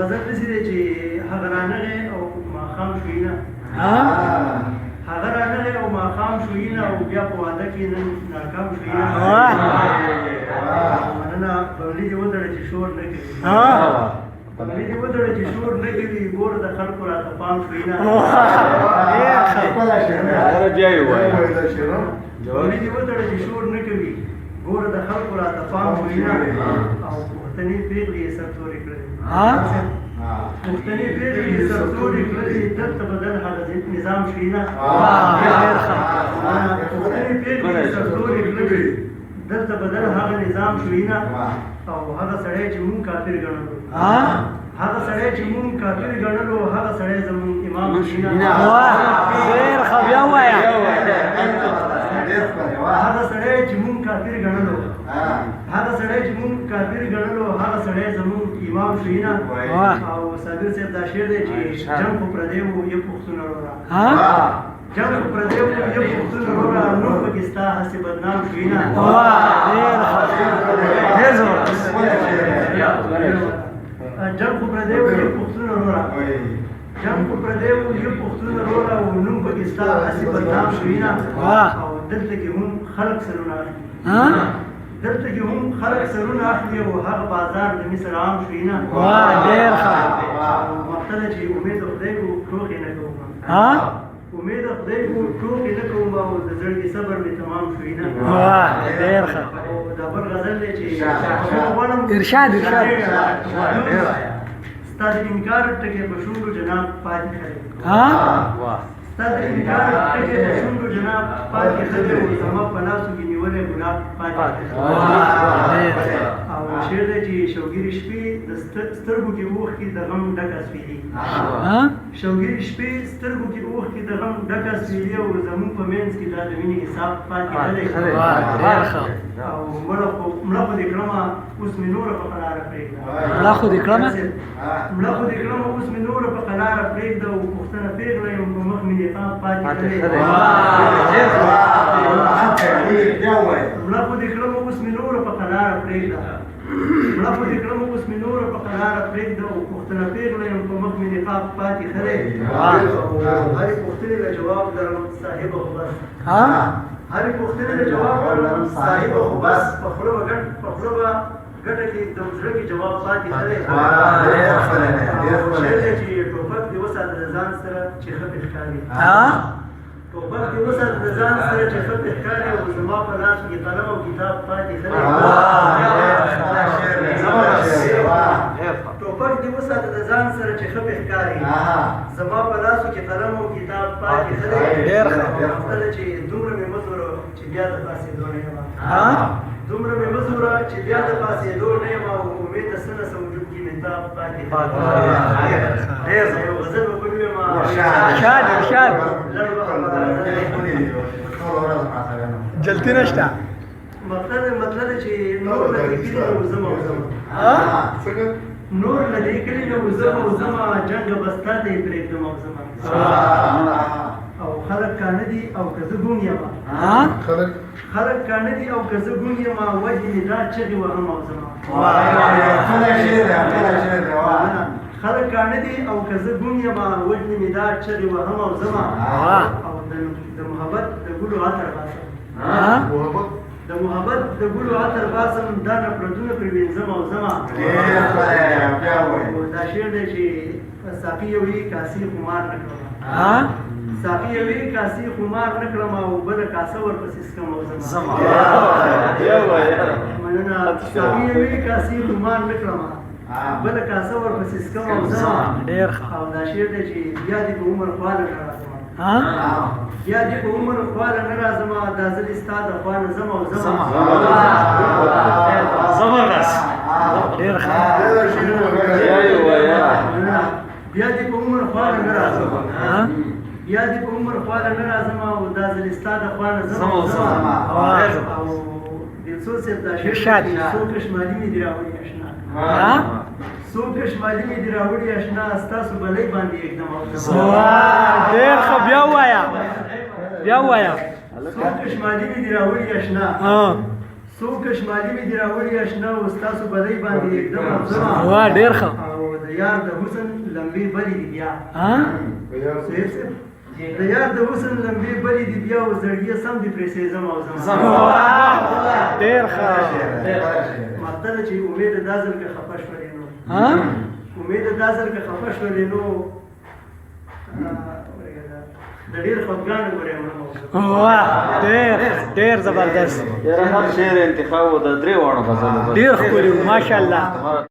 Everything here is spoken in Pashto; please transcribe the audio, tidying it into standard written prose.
غزل داسې دی چې هغه رانغی او ماښام شوینه هغه رانغی او ماښام شوینه او بیا په واده کې نن ناکام شوینه مننه بغلي دې ودړه چې شور نه کوي بغلي دې ودړه چې شور نه کوي ګوره د خلکو راته پام شوینه بغلي دې ودړه چې شور نه کوي ګوره د خلکو راته پام شوینه او پښتنې پېغلې یې سرتورې کړلې پښتنې پېغلې یې سرتورې کړلې دلته بدل هغه نظام شوینه پښتنې پېغلې یې سرتورې کړلې دلته بدل هغه نظام شوینه او هغه سړی چې مونږ کافر ګڼلو هغه سړی چې مونږ کافر ګڼلو هغه سړی زمونږ امام شوینه هغه سړی چې مونږ کافر ګڼلو هغه سړی چې مونږ کافر ګڼلو هغه سړی زمونږ امام شوینه او صابر صاحب دا شعر دی چې جنګ خو پردی وو یو پښتون وروره جنګ خو پردی وو یو پښتون وروره نور پکې ستا هسې بدنام شوینه جنګ خو پردی وو یو پښتون وروره جنګ خو پردی وو یو پښتون وروره او نوم پکې ستا هسې بدنام شوینه او دلته کې هم خلک سرونه اخلي دلته کې هم خلک سرونه اخلي او هغه بازار د مصر عام شوینه ډېر ښه مقصده چې امید خدای کو ټوکې نه کوم امید خدای کو ټوکې نه کوم او د زړګي صبر مې تمام شوینه ډېر ښه دا بل غزل دی چې ارشاد ستا د انکار ټکې په شونډو جناب پاتې خلک ستا د انکار ټکې په شونډو جناب پاتې خلک او زما په لاسو کې نیولې ګلاب پاتې او شعر دی چې شوګیري شپې د سترګو کې اوښکې د غم ډکه سوېلي شوګیري شپې سترګو کې اوښکې د غم ډکه سوېلي او زمونږ په منځ کې دا د مینې حساب پاتې خلک او مړه خو دې کړمه اوس مې نوره په قراره پرېږده مړه خو دې کړمه اوس مې نوره په قراره پرېږده او پښتنه پېغله یم په مخ مې نقاب پاتې خلک مړه خو دې کړمه اوس مې نوره په قراره پرېږده مړه خو دې کړمه اوس مې نوره په قراره پرېږده او پښتنه پېغله یم په مخ مې نقاب پاتې خلک هرې پوښتنې له جواب درم صاحبه خو بس هرې پوښتنې له جواب درم صاحبه خو بس په خوله به ګټه کې د زړه کې جواب پاتې خلک شعر دی چې ټوپک دې وساته د ځان سره چې ښه پې ښکاري ټوپک دې وساته د ځان سره چې ښه پې ښکاري او زما په لاس کې قلم او کتاب پاتې خلک ټوپک دې وساته د ځان سره چې ښه پې ښکاري زما په لاسو کې قلم او کتاب پاتې خلک مقصده چې دومره مې مزوره چې بیا د پاسېدو نه یم دومره مې مزوره چې بیا د پاسېدو نه یم او امید د څه نه څه وجود کې مې تاب پاتې ډېر یو غزل به کوم یم ارشاد جلتی نشته مطلب چې نور نه لیکلي نو وزم نور نه لیکلي نو وزم جنګ بستا دی پرېږدم او زما او خلک کانه دي او که زه ګونګ یم خلک کانه دي او که زه ګونګ یم وجې مې دا چغې وهم او زما خلک کانه دي او که زه ګونګ یم وجې مې دا چغې وهم او زما او د محبت د ګلو عطر باسم د محبت د ګلو عطر باسم دا نفرتونه پرې وینځم او زما دا شعر دی چې ساقي یوې کاسې خمار نه کړم ساقي یوې کاسې خمار نه کړم او بله کاسه ورپسې څښم او زما مننه ساقي یوې کاسې خمار نه کړم بله کاسه ورپسې څښم او زما او دا شعر دی چې بیا دې په عمر خواله نه راځم بیا دې په عمر خواله نه راځم دا زه دې ستا د خوا نه ځم او زما زبردست ډېر ښه بیا دې په عمر خواله نه راځم بیا دې په عمر خواله نه راځم او دا زه دې ستا د خوا نه ځم او زما او دلسوز صاحب دا شعر څو کشمالي مې دې راوړي اشنا څو کشمالي مې دې راوړي اشنا ستاسو بلۍ باندې اقدام او زما ډېر ښه بیا ووایه څو کشمالي مې دې راوړي اشنا څو کشمالي مې دې راوړي اشنا او ستاسو بلۍ باندې اقدام او زما ډېر ښه او د د یار د حسن لمبې بلې دي بیا صحیح صاحب د یار د حسن لمبې بلې دي بیا او زړګي سم دي پرې سېزم او زما ډېر ښه مطلب چې امید دا ځل کې خفه شولې نو امید دا ځل کې خفه شولې نو د ډېر خفګان ګورې واه ډېر زبردست یاره هر شعر انتخاب و د درې واړو غزلو ډېر ښکلي ماشاءالله